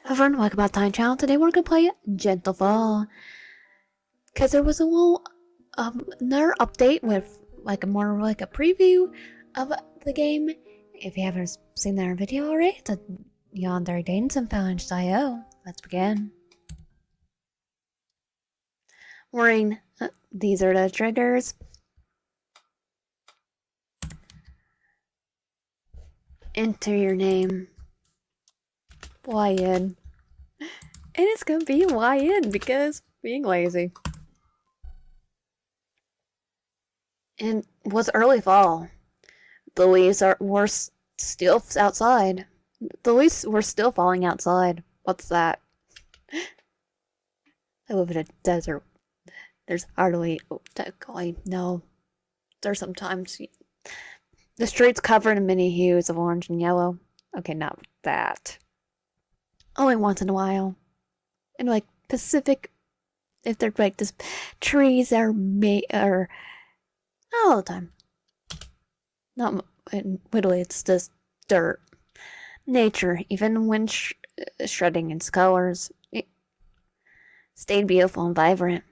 Everyone, welcome back to my channel. Today we're gonna play Gentle Fall. Cause there was a little another update with like a preview of the game. If you haven't seen that video already, it's a Yandere Danes and Found.io. Let's begin. Warning, these are the triggers. Enter your name. YN. And it's gonna be YN because being lazy. And was early fall. The leaves were still outside. The leaves were still falling outside. What's that? I live in a desert. There's hardly no. There's sometimes the streets covered in many hues of orange and yellow. Okay, not that. Only once in a while. And like Pacific, if they're like this, trees are made or all the time. Not literally, it's just dirt. Nature, even when shredding its colors, it stayed beautiful and vibrant.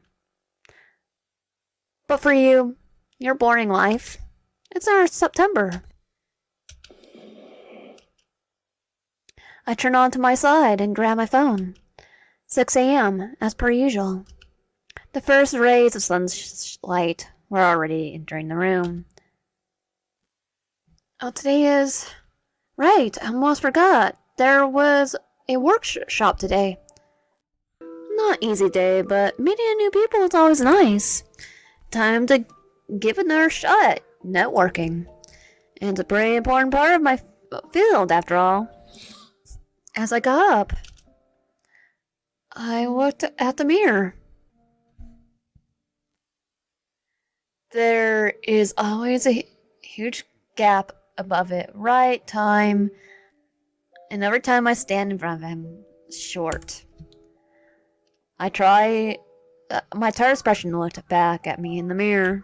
But for you, your boring life, it's our September. I turn on to my side and grab my phone. 6 a.m., as per usual. The first rays of sunlight were already entering the room. Oh, today is... Right, I almost forgot. There was a workshop today. Not easy day, but meeting new people is always nice. Time to give it another shot. Networking. And it's a pretty important part of my field, after all. As I got up, I looked at the mirror. There is always a huge gap above it. Right time. And every time I stand in front of him, short. My tired expression looked back at me in the mirror.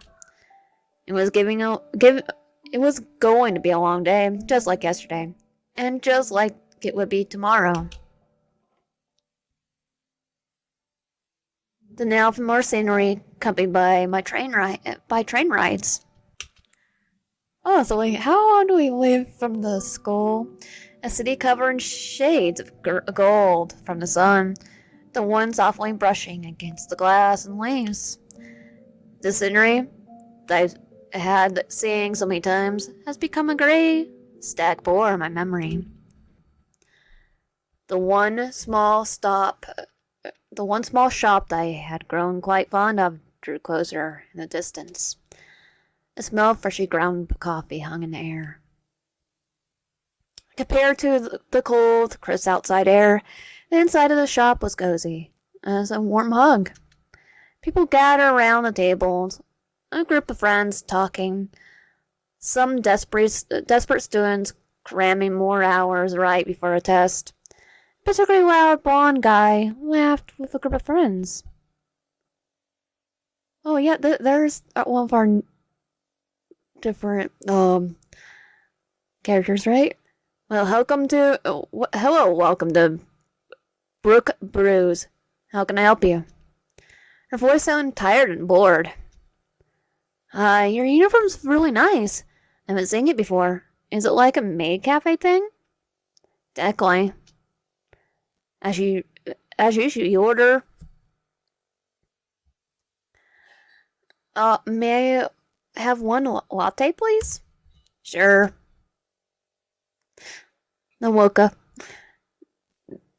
It was it was going to be a long day, just like yesterday. And just like it would be tomorrow. The now for more scenery, accompanied by train rides. Oh, so like, how long do we live from the school? A city covered in shades of gold from the sun, the one softly brushing against the glass and leaves. The scenery that I had seen so many times has become a gray stack bore in my memory. The one small shop that I had grown quite fond of drew closer in the distance. The smell of freshly ground coffee hung in the air. Compared to the cold, crisp outside air, the inside of the shop was cozy, as a warm hug. People gathered around the tables, a group of friends talking, some desperate students cramming more hours right before a test. A particularly loud blonde guy laughed with a group of friends. Oh yeah, there's one of our different characters, right? Well, welcome to Brooke Brews. How can I help you? Her voice sounded tired and bored. Your uniform's really nice. I haven't seen it before. Is it like a maid cafe thing? Definitely. As usual, you order. May I have one latte, please? Sure. No mocha.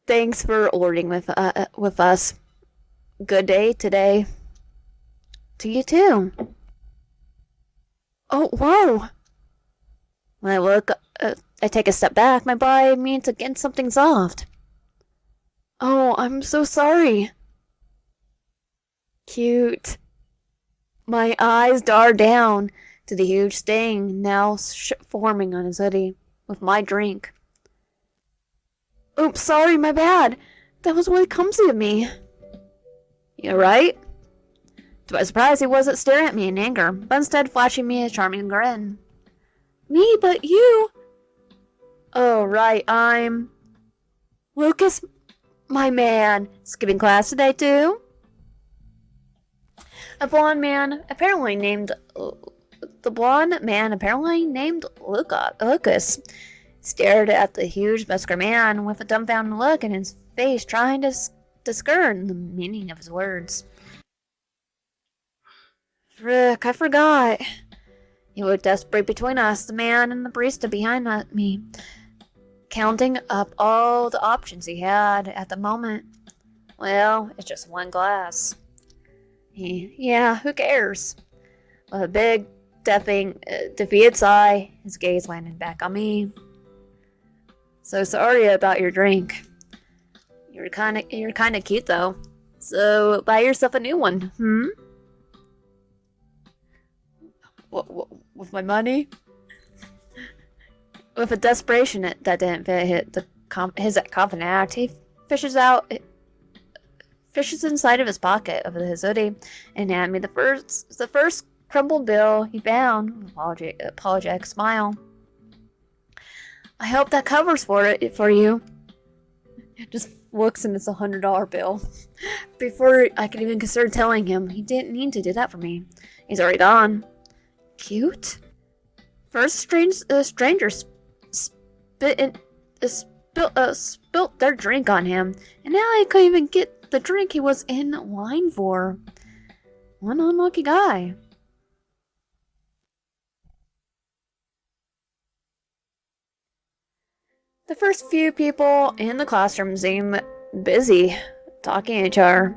Thanks for ordering with us. Good day today. To you too. Oh, whoa! When I take a step back. My body means against something soft. Oh, I'm so sorry. Cute. My eyes dart down to the huge stain now forming on his hoodie with my drink. Oops, sorry, my bad. That was really clumsy of me. You right? To my surprise, he wasn't staring at me in anger, but instead flashing me a charming grin. Me, but you? Oh, right, I'm... Lucas My man, skipping class today too? A blonde man apparently named Lucas stared at the huge muscular man with a dumbfounded look in his face, trying to discern the meaning of his words. Frick, I forgot. He looked desperate between us, the man and the barista behind me, counting up all the options he had at the moment. Well, it's just one glass. Yeah, who cares? With a big, defeated sigh, his gaze landed back on me. So sorry about your drink. You're kinda cute though. So buy yourself a new one, With my money? With a desperation that didn't fit his confident act, he fishes inside of his pocket of his hoodie and handed me the first crumpled bill he found with an apologetic smile. I hope that covers for you. Just looks and it's $100 bill. Before I could even consider telling him, he didn't need to do that for me. He's already gone. Cute? First, strangers spilt their drink on him, and now I couldn't even get the drink he was in line for. One unlucky guy. The first few people in the classroom seemed busy, talking to each other.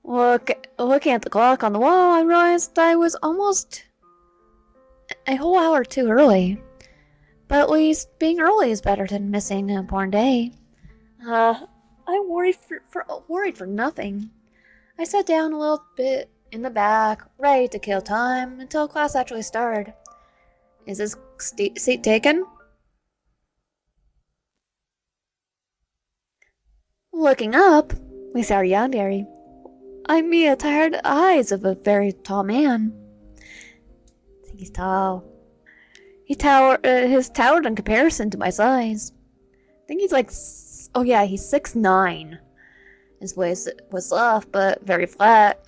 Looking at the clock on the wall, I realized I was almost a whole hour too early. But at least being early is better than missing an important day. I worried for nothing. I sat down a little bit in the back, ready to kill time until class actually started. Is this seat taken? Looking up, we saw Yandere. I meet the tired eyes of a very tall man. I think he's tall. He's towered in comparison to my size. I think he's he's 6'9". His voice was soft but very flat,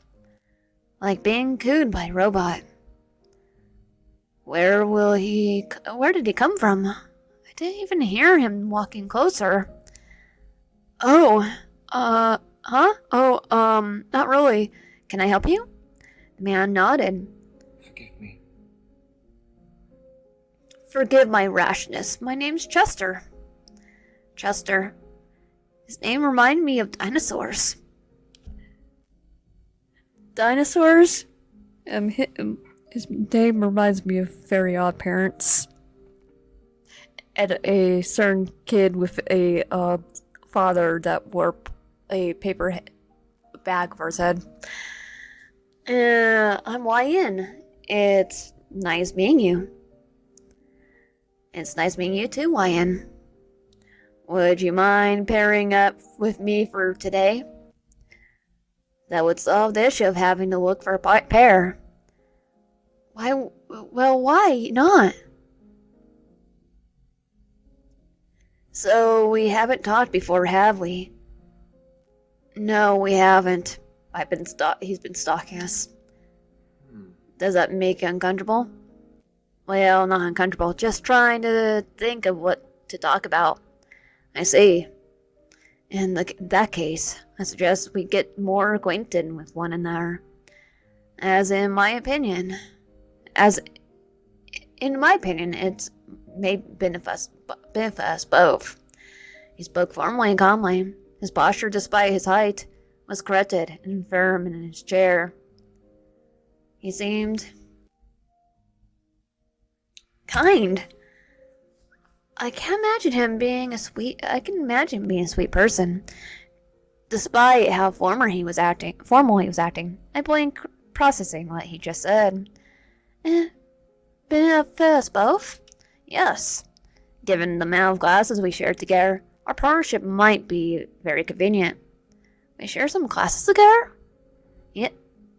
like being cooed by a robot. Where did he come from? I didn't even hear him walking closer. Huh? Not really. Can I help you? The man nodded. Forgive me. Forgive my rashness. My name's Chester. Chester. His name reminded me of dinosaurs. Dinosaurs? His name reminds me of Very Odd Parents. And a certain kid with a father that wore a paper bag for his head. I'm YN. It's nice meeting you. It's nice meeting you too, YN. Would you mind pairing up with me for today? That would solve the issue of having to look for a pair. Why not? So, we haven't talked before, have we? No, we haven't. He's been stalking us. Does that make you uncomfortable? Well, not uncomfortable, just trying to think of what to talk about. I see. In that case, I suggest we get more acquainted with one another. As in my opinion, it may benefit us both. He spoke firmly and calmly. His posture, despite his height, was corrected and firm in his chair. He seemed kind. I can imagine him being a sweet person. Despite how formal he was acting, I blink processing what he just said. Benefit us both? Yes. Given the amount of classes we shared together, our partnership might be very convenient. We share some classes together? Yeah.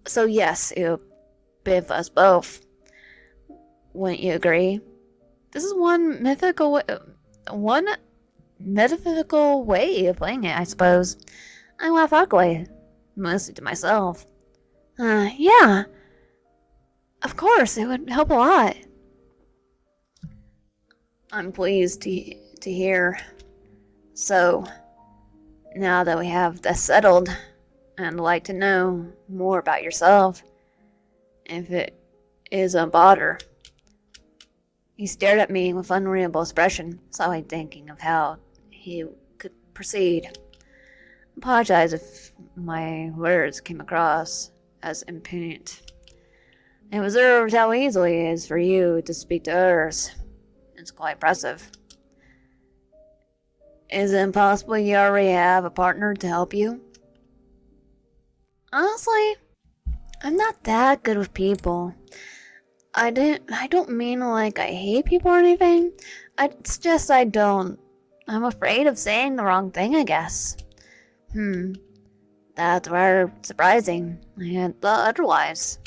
So yes, it would benefit us both. Wouldn't you agree? This is one metaphysical way of playing it, I suppose. I laugh ugly, mostly to myself. Yeah, of course, it would help a lot. I'm pleased to hear. So, now that we have this settled, I'd like to know more about yourself, if it is a bother. He stared at me with unreadable expression, slightly thinking of how he could proceed. Apologize if my words came across as impudent. I observed how easily it is for you to speak to others. It's quite impressive. Is it possible you already have a partner to help you? Honestly, I'm not that good with people. I don't mean like I hate people or anything. It's just I'm afraid of saying the wrong thing, I guess. That's rather surprising. I had thought otherwise.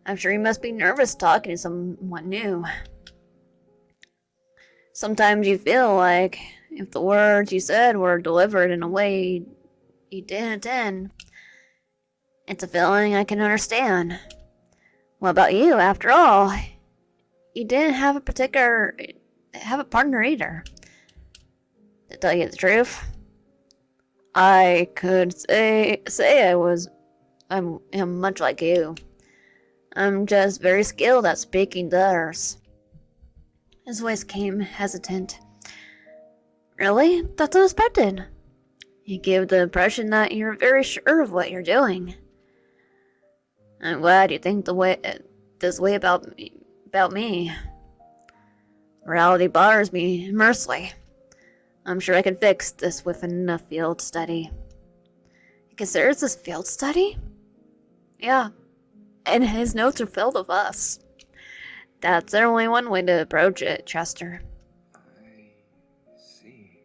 I'm sure you must be nervous talking to someone new. Sometimes you feel like if the words you said were delivered in a way you didn't intend. It's a feeling I can understand. What about you, after all? You didn't have a partner either. To tell you the truth, I could say I'm much like you. I'm just very skilled at speaking to others. His voice came hesitant. Really? That's unexpected. You give the impression that you're very sure of what you're doing. I'm glad you think this way about me. Reality bothers me immensely. I'm sure I can fix this with enough field study. He considers this field study? Yeah, and his notes are filled with us. That's only one way to approach it, Chester. I see.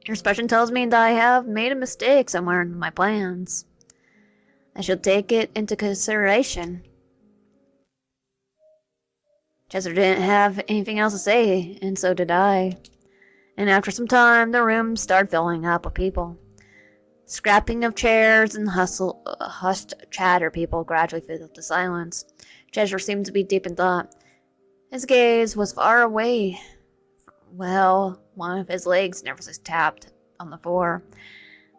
Your expression tells me that I have made a mistake somewhere in my plans. I should take it into consideration. Chester didn't have anything else to say, and so did I. And after some time, the room started filling up with people. Scrapping of chairs and hushed chatter people gradually filled the silence. Chester seemed to be deep in thought. His gaze was far away. Well, one of his legs nervously tapped on the floor.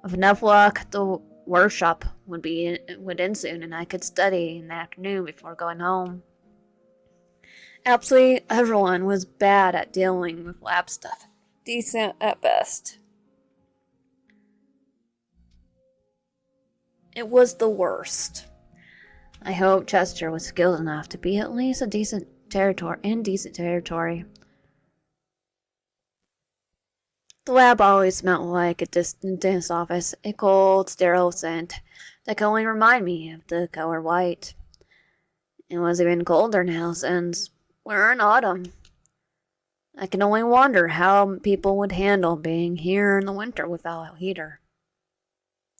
With enough luck, the workshop would end soon, and I could study in the afternoon before going home. Absolutely everyone was bad at dealing with lab stuff. Decent at best. It was the worst. I hope Chester was skilled enough to be at least in decent territory. The lab always smelled like a dentist's office, a cold, sterile scent that could only remind me of the color white. It was even colder now since we're in autumn. I can only wonder how people would handle being here in the winter without a heater.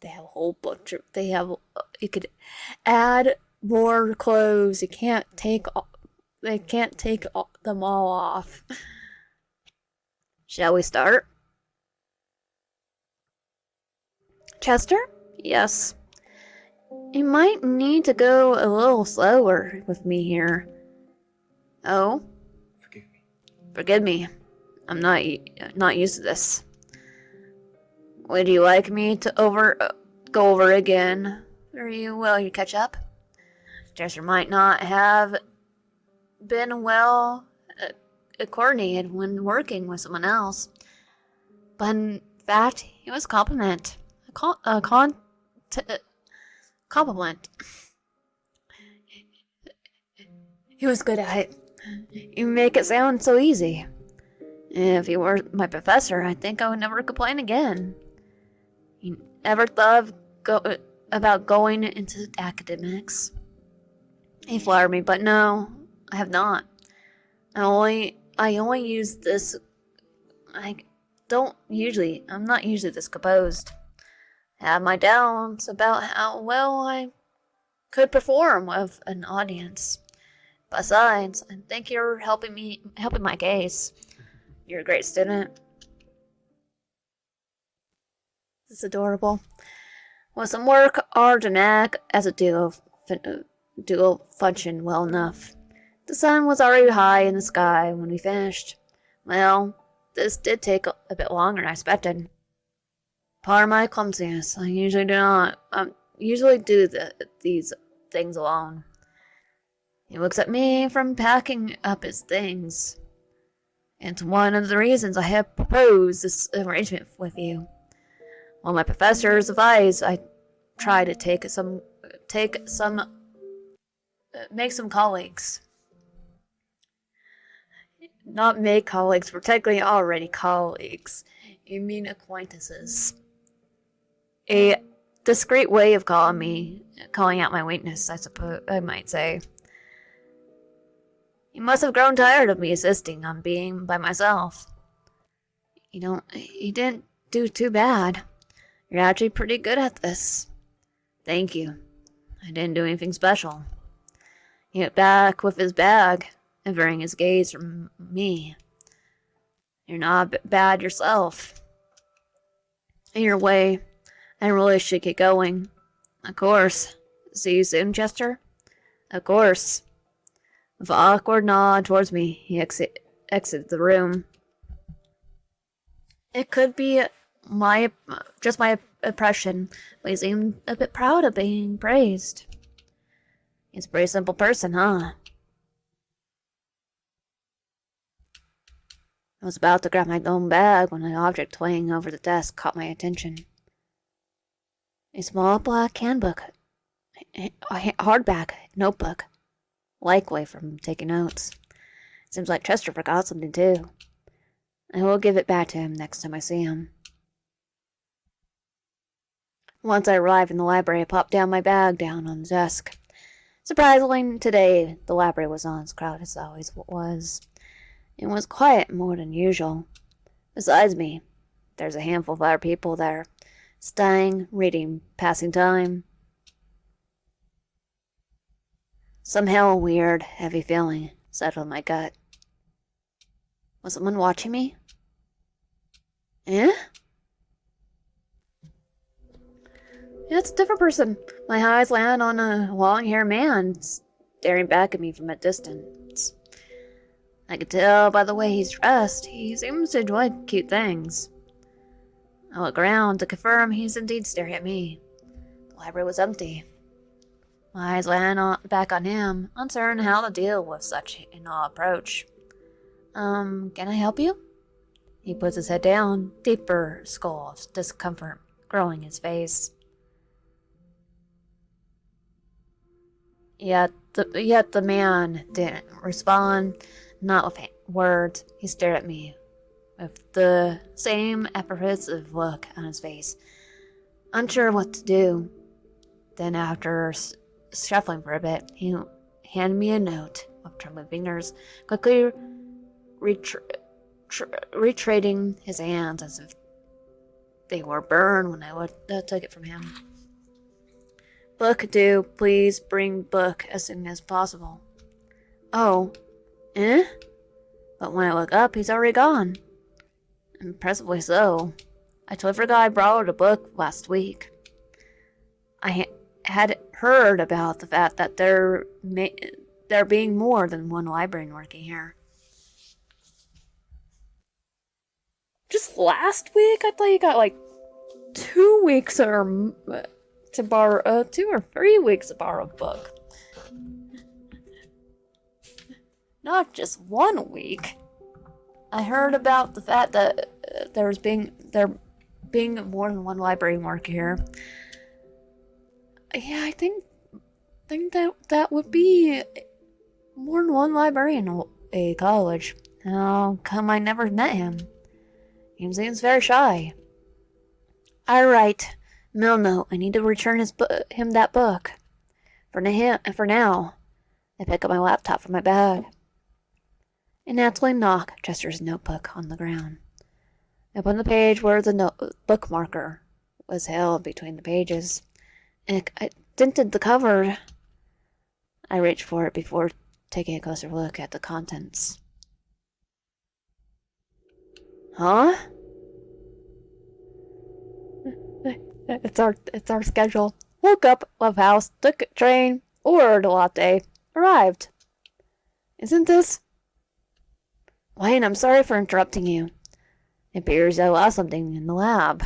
They have a whole bunch of. You could add more clothes. They can't take them all off. Shall we start? Chester? Yes. You might need to go a little slower with me here. Oh? Forgive me. I'm not used to this. Would you like me to go over again? Will you catch up? Chester might not have been well coordinated when working with someone else, but in fact, he was compliment. He was good at it. You make it sound so easy. If you were my professor, I think I would never complain again. You ever thought about going into academics? He flattered me, but no, I have not. I only use this. I'm not usually this composed. I have my doubts about how well I could perform with an audience. Besides, I think you're helping my case. You're a great student. It's adorable. With some work, art, and act as a duo functioned well enough. The sun was already high in the sky when we finished. Well, this did take a bit longer than I expected. Pardon my clumsiness. I usually do not. Usually do these things alone. He looks at me from packing up his things. It's one of the reasons I have proposed this arrangement with you. While my professors advised I try to make some colleagues. Not make colleagues, we're technically already colleagues. You mean acquaintances. A discreet way of calling out my weakness, I suppose I might say. You must have grown tired of me insisting on being by myself. You didn't do too bad. You're actually pretty good at this. Thank you. I didn't do anything special. He went back with his bag, averting his gaze from me. You're not bad yourself. In your way, I really should get going. Of course. See you soon, Chester? Of course. With an awkward nod towards me, he exited the room. It could be just my impression, but he seemed a bit proud of being praised. He's a pretty simple person, huh? I was about to grab my own bag when an object laying over the desk caught my attention. A small black handbook, a hardback notebook, likely from taking notes. Seems like Chester forgot something too. I will give it back to him next time I see him. Once I arrived in the library, I popped my bag down on the desk. Surprisingly, today the library was not as crowded as it always was. It was quiet more than usual. Besides me, there's a handful of other people there, studying, reading, passing time. Somehow a weird, heavy feeling settled in my gut. Was someone watching me? Eh? Yeah, it's a different person. My eyes land on a long-haired man staring back at me from a distance. I could tell by the way he's dressed, he seems to enjoy cute things. I look around to confirm he's indeed staring at me. The library was empty. My eyes land back on him, uncertain how to deal with such an odd approach. Can I help you? He puts his head down, deeper scowl of discomfort growing his face. Yet the man didn't respond, not with words. He stared at me with the same apprehensive look on his face, unsure what to do. Then after shuffling for a bit, he handed me a note with trembling fingers, quickly retreating his hands as if they were burned when I took it from him. Book due. Please bring book as soon as possible. Oh. Eh? But when I look up, he's already gone. Impressively so. I totally forgot I borrowed a book last week. I had heard about the fact that there being more than one librarian working here. Just last week? I thought you got like 2 weeks to borrow 2 or 3 weeks to borrow a book. Not just 1 week. I heard about the fact that there being more than one library work here. Yeah, I think that would be more than one librarian in a college. How come I never met him? He seems very shy. Alright. Mill note, I need to return him that book. For now, I pick up my laptop from my bag. I naturally knock Chester's notebook on the ground. I open the page where the bookmarker was held between the pages, and I dented the cover. I reached for it before taking a closer look at the contents. Huh? It's our schedule. Woke up, left house, took a train, ordered a latte, arrived. Isn't this? Wayne, I'm sorry for interrupting you. It appears I lost something in the lab.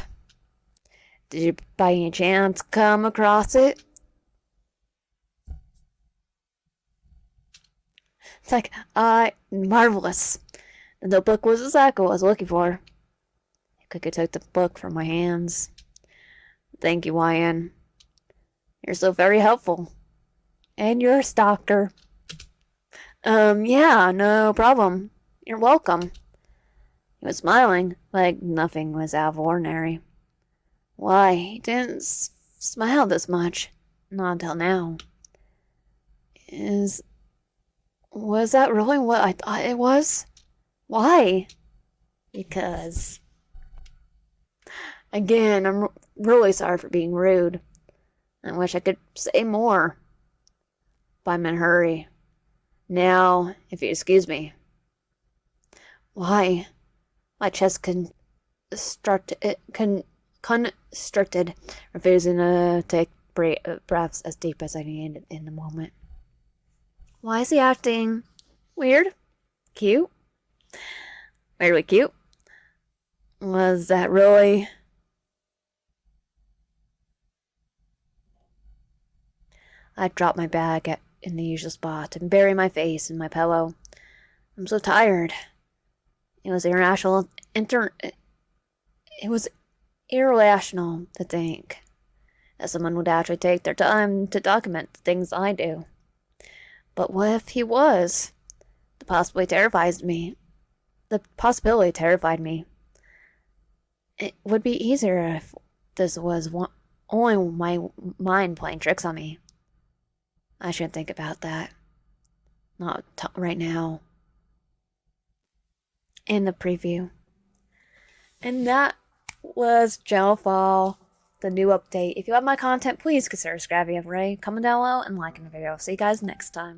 Did you by any chance come across it? It's like, marvelous. The notebook was exactly what I was looking for. I quickly took the book from my hands. Thank you, Wyan. You're so very helpful. And you're a doctor. Yeah, no problem. You're welcome. He was smiling, like nothing was out of ordinary. Why, he didn't smile this much. Not until now. Was that really what I thought it was? Why? Because... Again, I'm really sorry for being rude. I wish I could say more. But I'm in a hurry. Now, if you excuse me. Why? My chest constricted, refusing to take breaths as deep as I needed in the moment. Why is he acting weird? Cute? Weirdly cute? Was that really... I dropped my bag in the usual spot and buried my face in my pillow. I'm so tired. It was irrational to think that someone would actually take their time to document the things I do. But what if he was? The possibility terrified me. It would be easier if this was only my mind playing tricks on me. I shouldn't think about that. Not right now. In the preview. And that was Gentlefall, the new update. If you like my content, please consider subscribing, comment down below, and liking the video. See you guys next time.